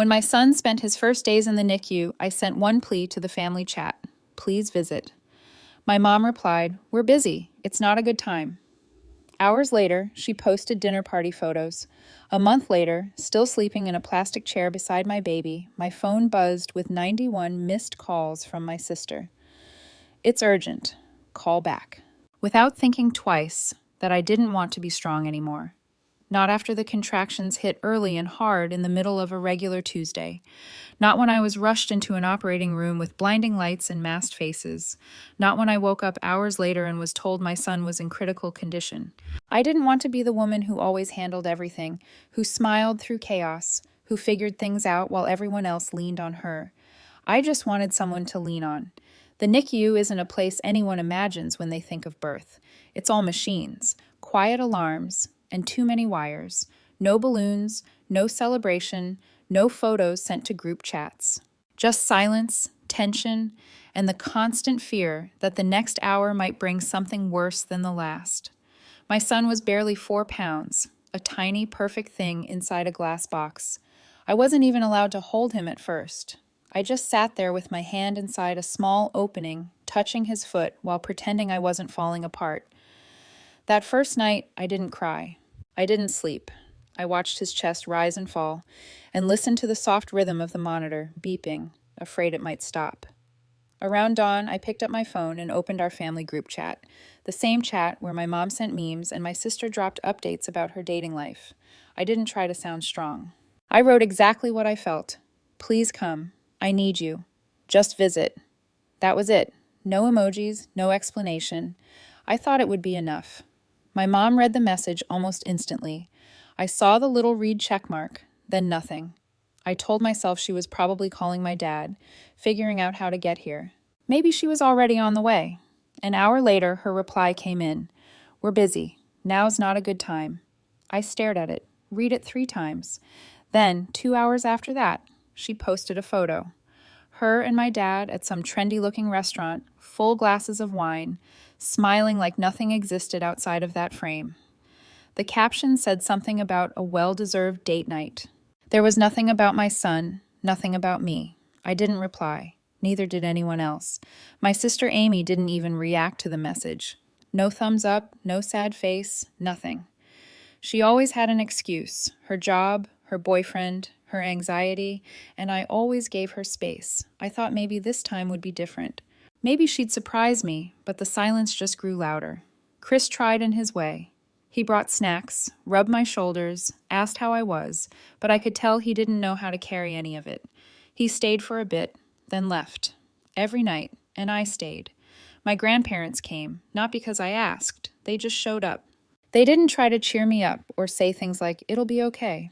When my son spent his first days in the NICU, I sent one plea to the family chat. Please visit. My mom replied, "We're busy. It's not a good time." Hours later, she posted dinner party photos. A month later, still sleeping in a plastic chair beside my baby, my phone buzzed with 91 missed calls from my sister. "It's urgent. Call back." Without thinking twice that I didn't want to be strong anymore. Not after the contractions hit early and hard in the middle of a regular Tuesday. Not when I was rushed into an operating room with blinding lights and masked faces. Not when I woke up hours later and was told my son was in critical condition. I didn't want to be the woman who always handled everything, who smiled through chaos, who figured things out while everyone else leaned on her. I just wanted someone to lean on. The NICU isn't a place anyone imagines when they think of birth. It's all machines, quiet alarms, and too many wires. No balloons, no celebration, no photos sent to group chats. Just silence, tension, and the constant fear that the next hour might bring something worse than the last. My son was barely 4 pounds, a tiny, perfect thing inside a glass box. I wasn't even allowed to hold him at first. I just sat there with my hand inside a small opening, touching his foot while pretending I wasn't falling apart. That first night, I didn't cry. I didn't sleep. I watched his chest rise and fall, and listened to the soft rhythm of the monitor, beeping, afraid it might stop. Around dawn, I picked up my phone and opened our family group chat, the same chat where my mom sent memes and my sister dropped updates about her dating life. I didn't try to sound strong. I wrote exactly what I felt. Please come. I need you. Just visit. That was it. No emojis, no explanation. I thought it would be enough. My mom read the message almost instantly. I saw the little read checkmark, then nothing. I told myself she was probably calling my dad, figuring out how to get here. Maybe she was already on the way. An hour later, her reply came in. "We're busy. Now's not a good time." I stared at it, read it 3 times. Then, 2 hours after that, she posted a photo. Her and my dad at some trendy-looking restaurant, full glasses of wine, smiling like nothing existed outside of that frame. The caption said something about a well-deserved date night. There was nothing about my son, nothing about me. I didn't reply. Neither did anyone else. My sister Amy didn't even react to the message. No thumbs up, no sad face, nothing. She always had an excuse: her job, her boyfriend, her anxiety, and I always gave her space. I thought maybe this time would be different. Maybe she'd surprise me, but the silence just grew louder. Chris tried in his way. He brought snacks, rubbed my shoulders, asked how I was, but I could tell he didn't know how to carry any of it. He stayed for a bit, then left. Every night, and I stayed. My grandparents came, not because I asked. They just showed up. They didn't try to cheer me up or say things like, "It'll be okay."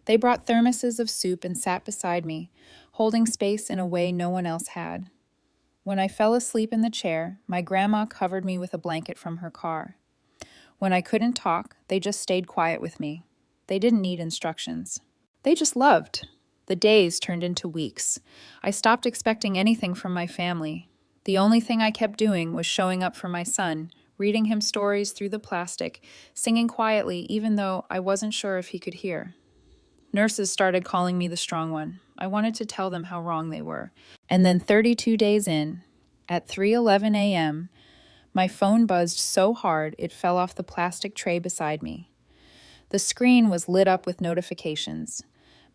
They brought thermoses of soup and sat beside me, holding space in a way no one else had. When I fell asleep in the chair, my grandma covered me with a blanket from her car. When I couldn't talk, they just stayed quiet with me. They didn't need instructions. They just loved. The days turned into weeks. I stopped expecting anything from my family. The only thing I kept doing was showing up for my son, reading him stories through the plastic, singing quietly even though I wasn't sure if he could hear. Nurses started calling me the strong one. I wanted to tell them how wrong they were. And then 32 days in, at 3:11 a.m., my phone buzzed so hard it fell off the plastic tray beside me. The screen was lit up with notifications.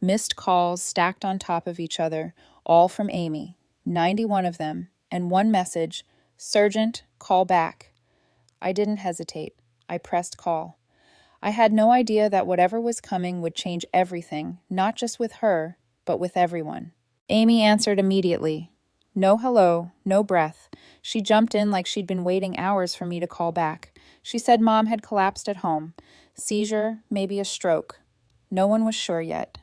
Missed calls stacked on top of each other, all from Amy, 91 of them, and one message: "Surgeon, call back." I didn't hesitate. I pressed call. I had no idea that whatever was coming would change everything, not just with her, but with everyone. Amy answered immediately. No hello, no breath. She jumped in like she'd been waiting hours for me to call back. She said Mom had collapsed at home. Seizure, maybe a stroke. No one was sure yet.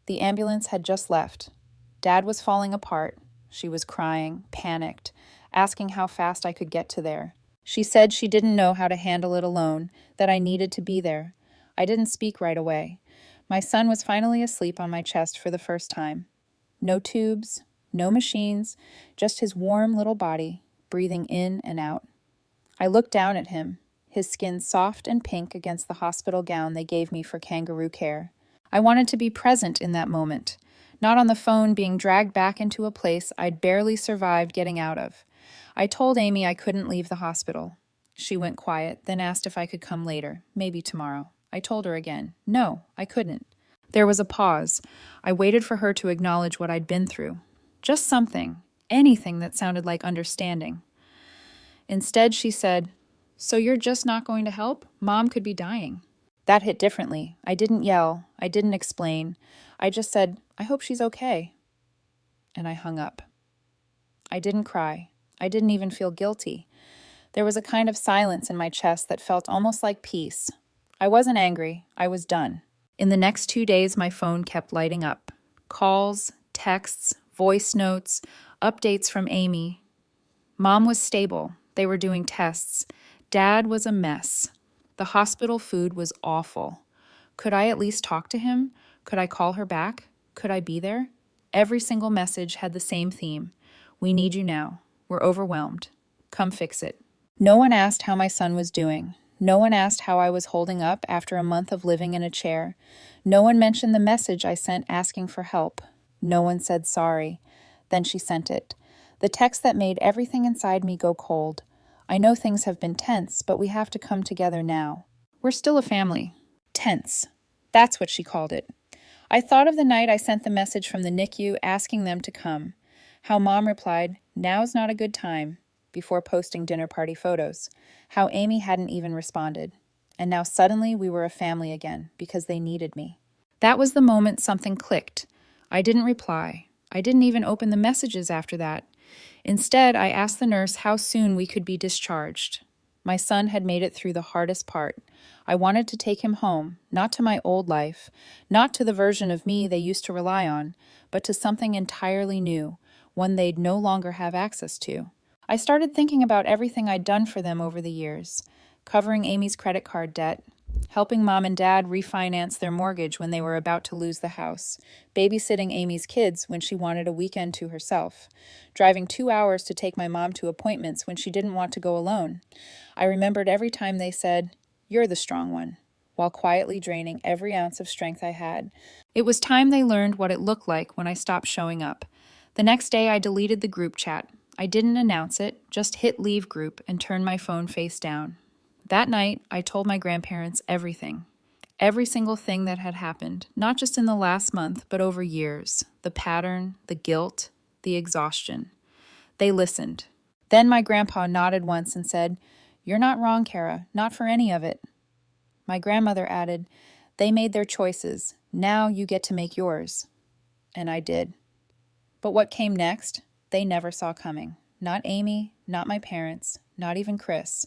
The ambulance had just left. Dad was falling apart. She was crying, panicked, asking how fast I could get to there. She said she didn't know how to handle it alone, that I needed to be there. I didn't speak right away. My son was finally asleep on my chest for the first time. No tubes, no machines, just his warm little body, breathing in and out. I looked down at him, his skin soft and pink against the hospital gown they gave me for kangaroo care. I wanted to be present in that moment, not on the phone being dragged back into a place I'd barely survived getting out of. I told Amy I couldn't leave the hospital. She went quiet, then asked if I could come later, maybe tomorrow. I told her again. No, I couldn't. There was a pause. I waited for her to acknowledge what I'd been through. Just something, anything that sounded like understanding. Instead, she said, "So you're just not going to help? Mom could be dying." That hit differently. I didn't yell. I didn't explain. I just said, "I hope she's okay." And I hung up. I didn't cry. I didn't even feel guilty. There was a kind of silence in my chest that felt almost like peace. I wasn't angry. I was done. In the next 2 days, my phone kept lighting up. Calls, texts, voice notes, updates from Amy. Mom was stable. They were doing tests. Dad was a mess. The hospital food was awful. Could I at least talk to him? Could I call her back? Could I be there? Every single message had the same theme. We need you now. We're overwhelmed. Come fix it. No one asked how my son was doing. No one asked how I was holding up after a month of living in a chair. No one mentioned the message I sent asking for help. No one said sorry. Then she sent it. The text that made everything inside me go cold. I know things have been tense, but we have to come together now. We're still a family. Tense. That's what she called it. I thought of the night I sent the message from the NICU asking them to come. How Mom replied, "Now's not a good time," before posting dinner party photos. How Amy hadn't even responded. And now suddenly we were a family again because they needed me. That was the moment something clicked. I didn't reply. I didn't even open the messages after that. Instead, I asked the nurse how soon we could be discharged. My son had made it through the hardest part. I wanted to take him home, not to my old life, not to the version of me they used to rely on, but to something entirely new, one they'd no longer have access to. I started thinking about everything I'd done for them over the years, covering Amy's credit card debt, helping Mom and Dad refinance their mortgage when they were about to lose the house, babysitting Amy's kids when she wanted a weekend to herself, driving 2 hours to take my mom to appointments when she didn't want to go alone. I remembered every time they said, "You're the strong one," while quietly draining every ounce of strength I had. It was time they learned what it looked like when I stopped showing up. The next day, I deleted the group chat. I didn't announce it, just hit leave group and turned my phone face down. That night, I told my grandparents everything. Every single thing that had happened, not just in the last month, but over years. The pattern, the guilt, the exhaustion. They listened. Then my grandpa nodded once and said, "You're not wrong, Kara, not for any of it." My grandmother added, "They made their choices. Now you get to make yours." And I did. But what came next, they never saw coming. Not Amy, not my parents, not even Chris.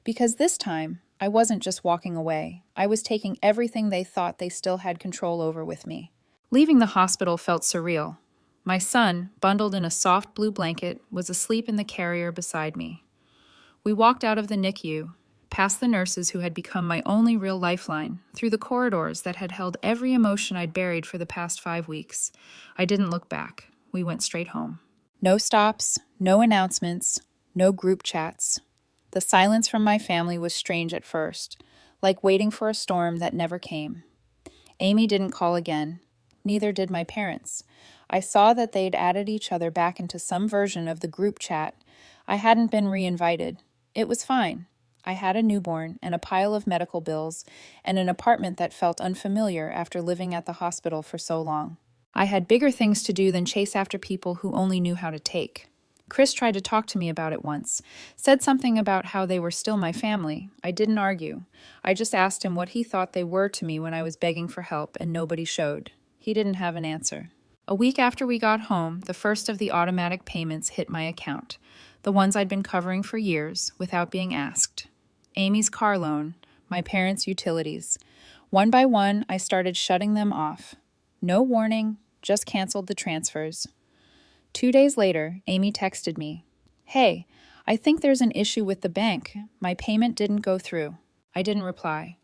Because this time, I wasn't just walking away. I was taking everything they thought they still had control over with me. Leaving the hospital felt surreal. My son, bundled in a soft blue blanket, was asleep in the carrier beside me. We walked out of the NICU, past the nurses who had become my only real lifeline, through the corridors that had held every emotion I'd buried for the past 5 weeks. I didn't look back. We went straight home. No stops, no announcements, no group chats. The silence from my family was strange at first, like waiting for a storm that never came. Amy didn't call again. Neither did my parents. I saw that they'd added each other back into some version of the group chat. I hadn't been reinvited. It was fine. I had a newborn and a pile of medical bills and an apartment that felt unfamiliar after living at the hospital for so long. I had bigger things to do than chase after people who only knew how to take. Chris tried to talk to me about it once, said something about how they were still my family. I didn't argue. I just asked him what he thought they were to me when I was begging for help and nobody showed. He didn't have an answer. A week after we got home, the first of the automatic payments hit my account, the ones I'd been covering for years without being asked. Amy's car loan, my parents' utilities. One by one, I started shutting them off. No warning, just canceled the transfers. 2 days later, Amy texted me, "Hey, I think there's an issue with the bank. My payment didn't go through." I didn't reply.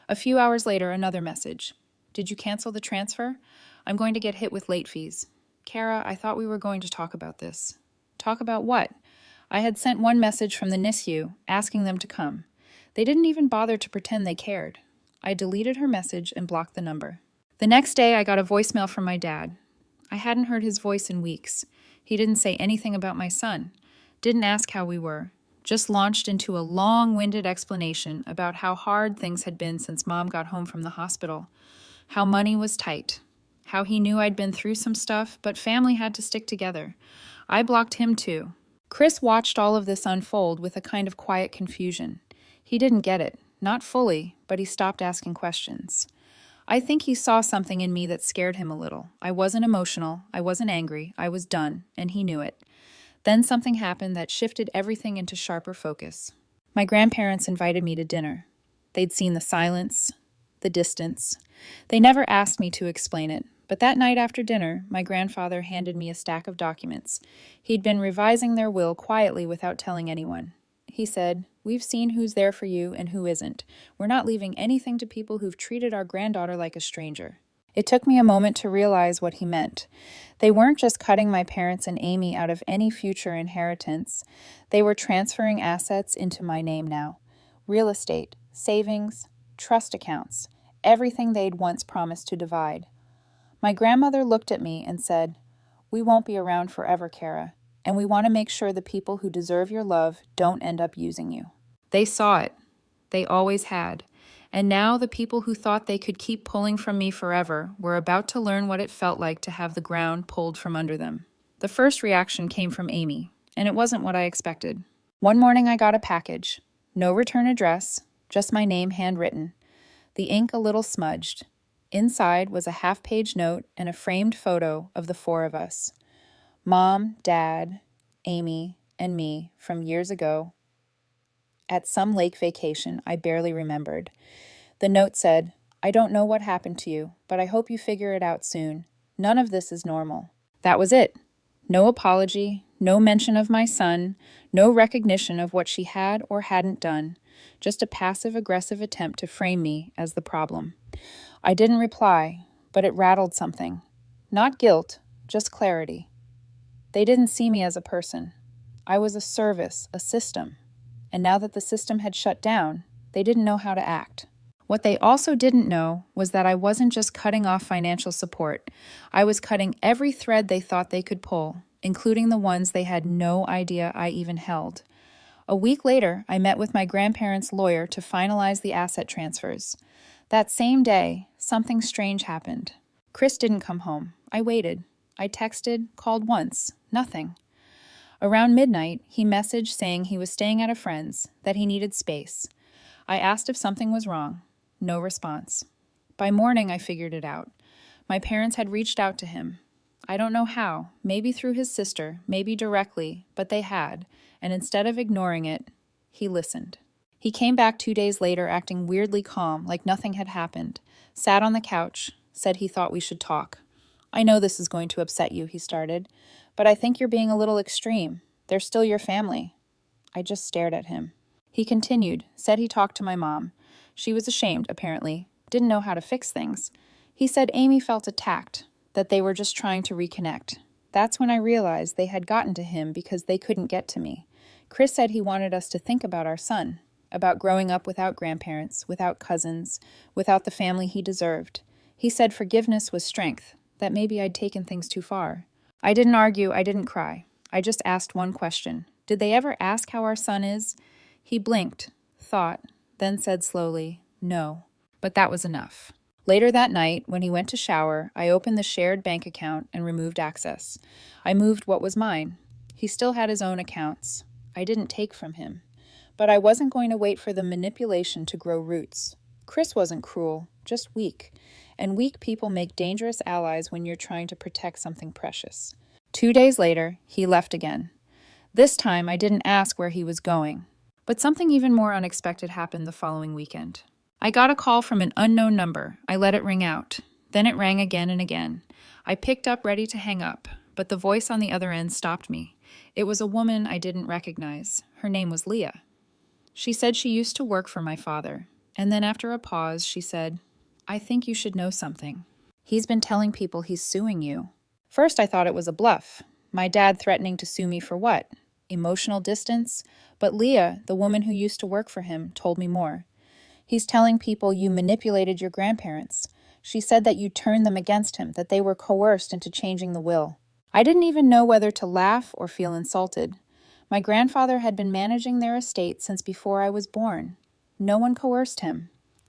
A few hours later, another message. "Did you cancel the transfer? I'm going to get hit with late fees." "Kara, I thought we were going to talk about this." "Talk about what?" I had sent one message from the NICU, asking them to come. They didn't even bother to pretend they cared. I deleted her message and blocked the number. The next day, I got a voicemail from my dad. I hadn't heard his voice in weeks. He didn't say anything about my son, didn't ask how we were, just launched into a long-winded explanation about how hard things had been since Mom got home from the hospital, how money was tight, how he knew I'd been through some stuff, but family had to stick together. I blocked him too. Chris watched all of this unfold with a kind of quiet confusion. He didn't get it, not fully, but he stopped asking questions. I think he saw something in me that scared him a little. I wasn't emotional, I wasn't angry, I was done, and he knew it. Then something happened that shifted everything into sharper focus. My grandparents invited me to dinner. They'd seen the silence, the distance. They never asked me to explain it, but that night after dinner, my grandfather handed me a stack of documents. He'd been revising their will quietly without telling anyone. He said, "We've seen who's there for you and who isn't. We're not leaving anything to people who've treated our granddaughter like a stranger." It took me a moment to realize what he meant. They weren't just cutting my parents and Amy out of any future inheritance. They were transferring assets into my name now. Real estate, savings, trust accounts, everything they'd once promised to divide. My grandmother looked at me and said, "We won't be around forever, Kara, and we want to make sure the people who deserve your love don't end up using you." They saw it. They always had. And now the people who thought they could keep pulling from me forever were about to learn what it felt like to have the ground pulled from under them. The first reaction came from Amy, and it wasn't what I expected. One morning I got a package. No return address, just my name handwritten. The ink a little smudged. Inside was a half-page note and a framed photo of the four of us. Mom, Dad, Amy, and me from years ago at some lake vacation I barely remembered. The note said, "I don't know what happened to you, but I hope you figure it out soon. None of this is normal." That was it. No apology, no mention of my son, no recognition of what she had or hadn't done, just a passive-aggressive attempt to frame me as the problem. I didn't reply, but it rattled something. Not guilt, just clarity. They didn't see me as a person. I was a service, a system. And now that the system had shut down, they didn't know how to act. What they also didn't know was that I wasn't just cutting off financial support. I was cutting every thread they thought they could pull, including the ones they had no idea I even held. A week later, I met with my grandparents' lawyer to finalize the asset transfers. That same day, something strange happened. Chris didn't come home. I waited. I texted, called once. Nothing. Around midnight, he messaged saying he was staying at a friend's, that he needed space. I asked if something was wrong. No response. By morning, I figured it out. My parents had reached out to him. I don't know how, maybe through his sister, maybe directly, but they had, and instead of ignoring it, he listened. He came back 2 days later acting weirdly calm, like nothing had happened, sat on the couch, said he thought we should talk. "I know this is going to upset you," he started, "but I think you're being a little extreme. They're still your family." I just stared at him. He continued, said he talked to my mom. She was ashamed, apparently, didn't know how to fix things. He said Amy felt attacked, that they were just trying to reconnect. That's when I realized they had gotten to him because they couldn't get to me. Chris said he wanted us to think about our son, about growing up without grandparents, without cousins, without the family he deserved. He said forgiveness was strength, that maybe I'd taken things too far. I didn't argue, I didn't cry. I just asked one question. Did they ever ask how our son is? He blinked, thought, then said slowly, "No." But that was enough. Later that night, when he went to shower, I opened the shared bank account and removed access. I moved what was mine. He still had his own accounts. I didn't take from him. But I wasn't going to wait for the manipulation to grow roots. Chris wasn't cruel, just weak. And weak people make dangerous allies when you're trying to protect something precious. 2 days later, he left again. This time, I didn't ask where he was going. But something even more unexpected happened the following weekend. I got a call from an unknown number. I let it ring out. Then it rang again and again. I picked up ready to hang up, but the voice on the other end stopped me. It was a woman I didn't recognize. Her name was Leah. She said she used to work for my father. And then after a pause, she said, "I think you should know something. He's been telling people he's suing you." First, I thought it was a bluff. My dad threatening to sue me for what? Emotional distance? But Leah, the woman who used to work for him, told me more. "He's telling people you manipulated your grandparents. She said that you turned them against him, that they were coerced into changing the will. I didn't even know whether to laugh or feel insulted. My grandfather had been managing their estate since before I was born. No one coerced him.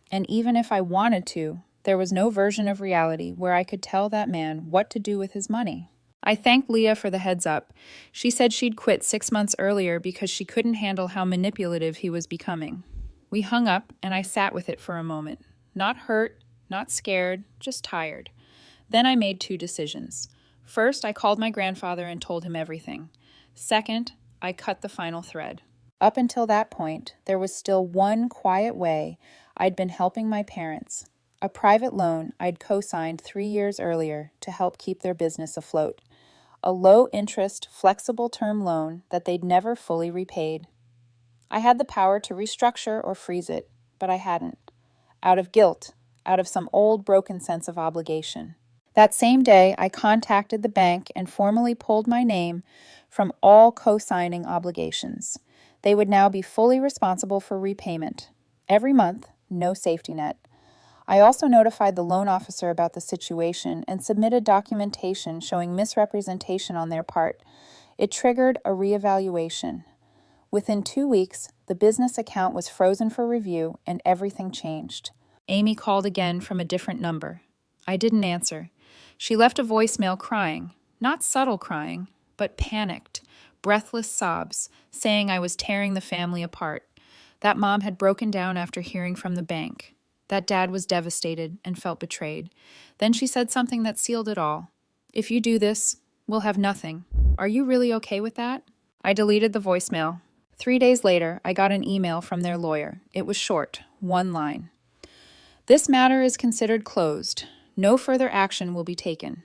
And even if I wanted to, there was no version of reality where I could tell that man what to do with his money. I thanked Leah for the heads up. She said she'd quit 6 months earlier because she couldn't handle how manipulative he was becoming. We hung up, and I sat with it for a moment. Not hurt, not scared, just tired. Then I made 2 decisions. First, I called my grandfather and told him everything. Second, I cut the final thread. Up until that point, there was still one quiet way I'd been helping my parents. A private loan I'd co-signed 3 years earlier to help keep their business afloat. A low-interest, flexible term loan that they'd never fully repaid. I had the power to restructure or freeze it, but I hadn't. Out of guilt, out of some old broken sense of obligation. That same day, I contacted the bank and formally pulled my name from all co-signing obligations. They would now be fully responsible for repayment. Every month, no safety net. I also notified the loan officer about the situation and submitted documentation showing misrepresentation on their part. It triggered a reevaluation. Within 2 weeks, the business account was frozen for review and everything changed. Amy called again from a different number. I didn't answer. She left a voicemail crying, not subtle crying, but panicked, breathless sobs, saying I was tearing the family apart. That mom had broken down after hearing from the bank. That dad was devastated and felt betrayed. Then she said something that sealed it all. If you do this, we'll have nothing. Are you really okay with that? I deleted the voicemail. 3 days later, I got an email from their lawyer. It was short, 1 line. This matter is considered closed. No further action will be taken.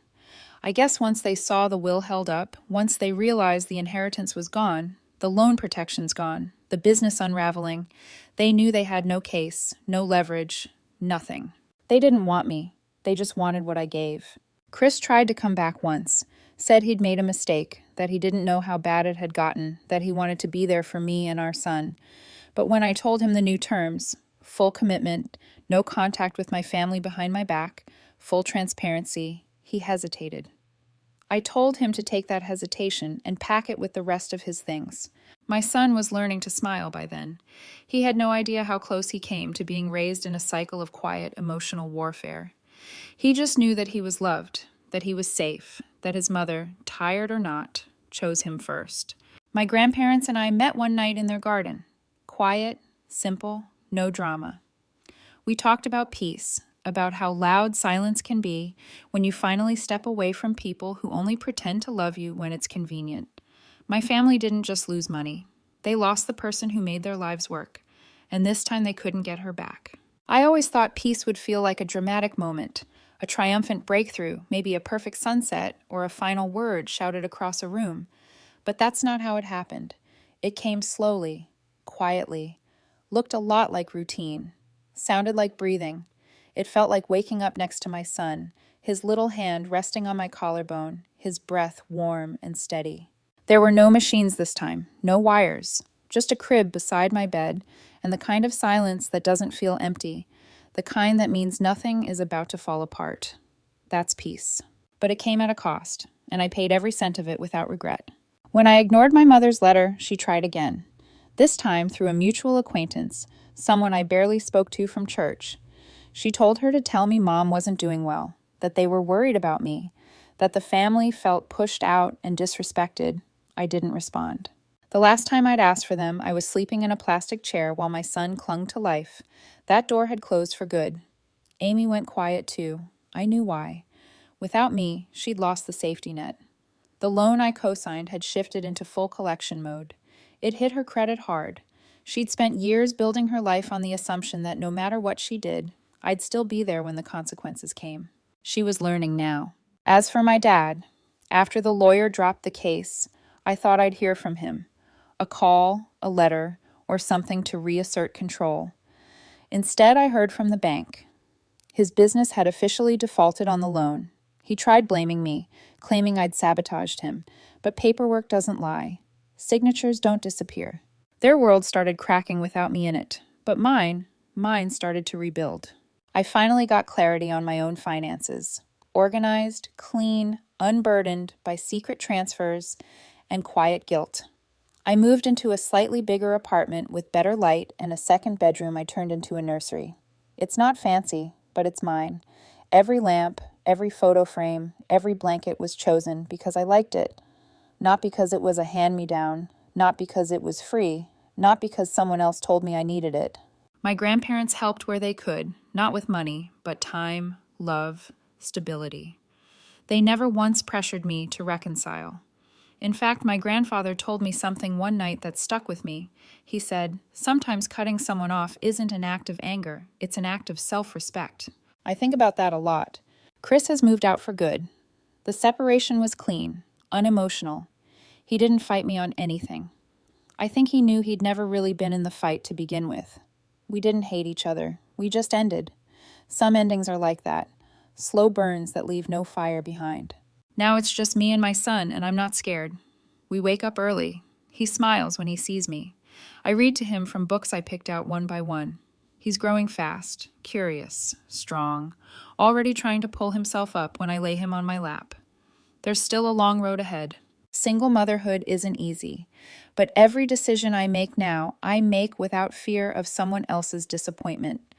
I guess once they saw the will held up, once they realized the inheritance was gone, the loan protection's gone, the business unraveling, they knew they had no case, no leverage, nothing. They didn't want me. They just wanted what I gave. Chris tried to come back once, said he'd made a mistake, that he didn't know how bad it had gotten, that he wanted to be there for me and our son. But when I told him the new terms, full commitment, no contact with my family behind my back, full transparency, he hesitated. I told him to take that hesitation and pack it with the rest of his things. My son was learning to smile by then. He had no idea how close he came to being raised in a cycle of quiet, emotional warfare. He just knew that he was loved, that he was safe, that his mother, tired or not, chose him first. My grandparents and I met one night in their garden. Quiet, simple, no drama. We talked about peace, about how loud silence can be when you finally step away from people who only pretend to love you when it's convenient. My family didn't just lose money. They lost the person who made their lives work, and this time they couldn't get her back. I always thought peace would feel like a dramatic moment, a triumphant breakthrough, maybe a perfect sunset, or a final word shouted across a room. But that's not how it happened. It came slowly, quietly, looked a lot like routine, sounded like breathing. It felt like waking up next to my son, his little hand resting on my collarbone, his breath warm and steady. There were no machines this time, no wires, just a crib beside my bed, and the kind of silence that doesn't feel empty, the kind that means nothing is about to fall apart. That's peace. But it came at a cost, and I paid every cent of it without regret. When I ignored my mother's letter, she tried again. This time through a mutual acquaintance, someone I barely spoke to from church. She told her to tell me Mom wasn't doing well, that they were worried about me, that the family felt pushed out and disrespected. I didn't respond. The last time I'd asked for them, I was sleeping in a plastic chair while my son clung to life. That door had closed for good. Amy went quiet too. I knew why. Without me, she'd lost the safety net. The loan I co-signed had shifted into full collection mode. It hit her credit hard. She'd spent years building her life on the assumption that no matter what she did, I'd still be there when the consequences came. She was learning now. As for my dad, after the lawyer dropped the case, I thought I'd hear from him. A call, a letter, or something to reassert control. Instead, I heard from the bank. His business had officially defaulted on the loan. He tried blaming me, claiming I'd sabotaged him, but paperwork doesn't lie. Signatures don't disappear. Their world started cracking without me in it, but mine started to rebuild. I finally got clarity on my own finances. Organized, clean, unburdened by secret transfers and quiet guilt. I moved into a slightly bigger apartment with better light and a second bedroom I turned into a nursery. It's not fancy, but it's mine. Every lamp, every photo frame, every blanket was chosen because I liked it. Not because it was a hand-me-down, not because it was free, not because someone else told me I needed it. My grandparents helped where they could, not with money, but time, love, stability. They never once pressured me to reconcile. In fact, my grandfather told me something one night that stuck with me. He said, "Sometimes cutting someone off isn't an act of anger, it's an act of self-respect." I think about that a lot. Chris has moved out for good. The separation was clean, unemotional. He didn't fight me on anything. I think he knew he'd never really been in the fight to begin with. We didn't hate each other. We just ended. Some endings are like that. Slow burns that leave no fire behind. Now it's just me and my son, and I'm not scared. We wake up early. He smiles when he sees me. I read to him from books I picked out one by one. He's growing fast, curious, strong, already trying to pull himself up when I lay him on my lap. There's still a long road ahead. Single motherhood isn't easy, but every decision I make now, I make without fear of someone else's disappointment.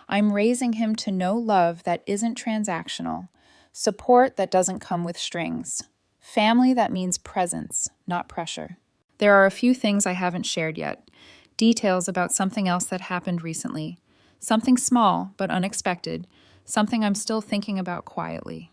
I'm raising him to know love that isn't transactional, support that doesn't come with strings, family that means presence, not pressure. There are a few things I haven't shared yet, details about something else that happened recently, something small but unexpected, something I'm still thinking about quietly.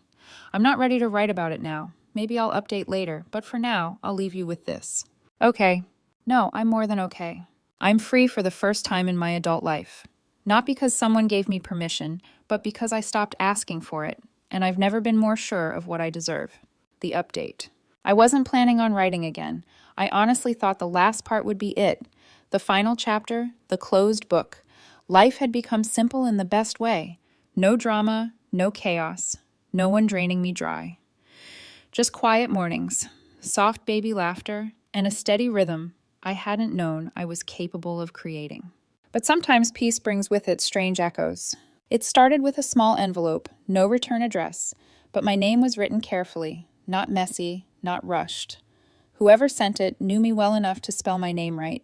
I'm not ready to write about it now. Maybe I'll update later, but for now, I'll leave you with this. Okay. No, I'm more than okay. I'm free for the first time in my adult life. Not because someone gave me permission, but because I stopped asking for it, and I've never been more sure of what I deserve. The update. I wasn't planning on writing again. I honestly thought the last part would be it. The final chapter, the closed book. Life had become simple in the best way. No drama, no chaos, no one draining me dry. Just quiet mornings, soft baby laughter, and a steady rhythm I hadn't known I was capable of creating. But sometimes peace brings with it strange echoes. It started with a small envelope, no return address, but my name was written carefully, not messy, not rushed. Whoever sent it knew me well enough to spell my name right,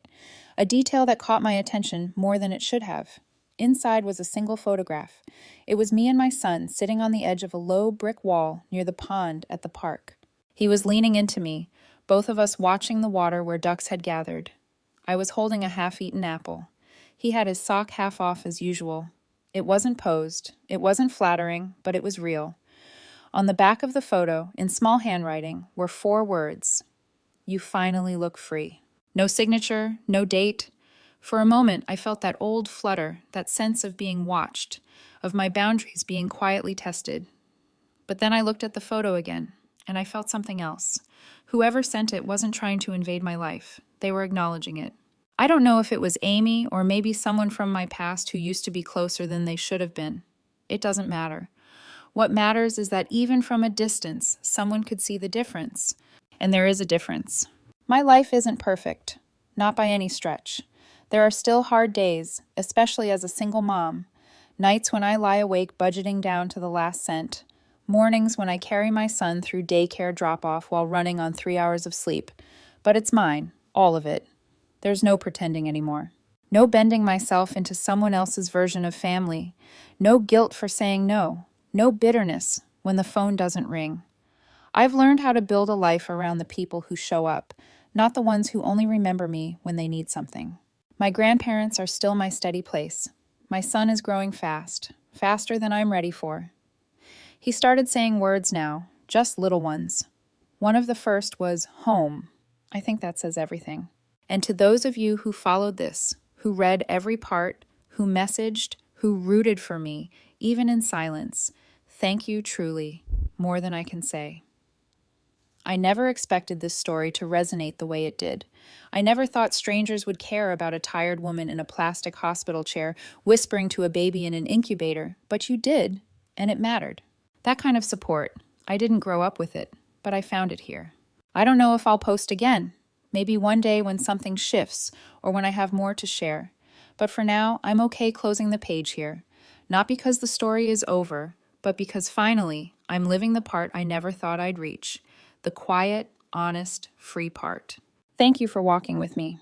a detail that caught my attention more than it should have. Inside was a single photograph. It was me and my son sitting on the edge of a low brick wall near the pond at the park. He was leaning into me, both of us watching the water where ducks had gathered. I was holding a half-eaten apple. He had his sock half off as usual. It wasn't posed, it wasn't flattering, but it was real. On the back of the photo, in small handwriting, were 4 words. "You finally look free." No signature, no date. For a moment, I felt that old flutter, that sense of being watched, of my boundaries being quietly tested. But then I looked at the photo again, and I felt something else. Whoever sent it wasn't trying to invade my life. They were acknowledging it. I don't know if it was Amy or maybe someone from my past who used to be closer than they should have been. It doesn't matter. What matters is that even from a distance, someone could see the difference. And there is a difference. My life isn't perfect, not by any stretch. There are still hard days, especially as a single mom, nights when I lie awake budgeting down to the last cent, mornings when I carry my son through daycare drop-off while running on 3 hours of sleep. But it's mine, all of it. There's no pretending anymore. No bending myself into someone else's version of family. No guilt for saying no. No bitterness when the phone doesn't ring. I've learned how to build a life around the people who show up, not the ones who only remember me when they need something. My grandparents are still my steady place. My son is growing fast, faster than I'm ready for. He started saying words now, just little ones. One of the first was home. I think that says everything. And to those of you who followed this, who read every part, who messaged, who rooted for me, even in silence, thank you truly, more than I can say. I never expected this story to resonate the way it did. I never thought strangers would care about a tired woman in a plastic hospital chair whispering to a baby in an incubator, but you did, and it mattered. That kind of support, I didn't grow up with it, but I found it here. I don't know if I'll post again, maybe one day when something shifts or when I have more to share. But for now, I'm okay closing the page here. Not because the story is over, but because finally I'm living the part I never thought I'd reach, the quiet, honest, free part. Thank you for walking with me.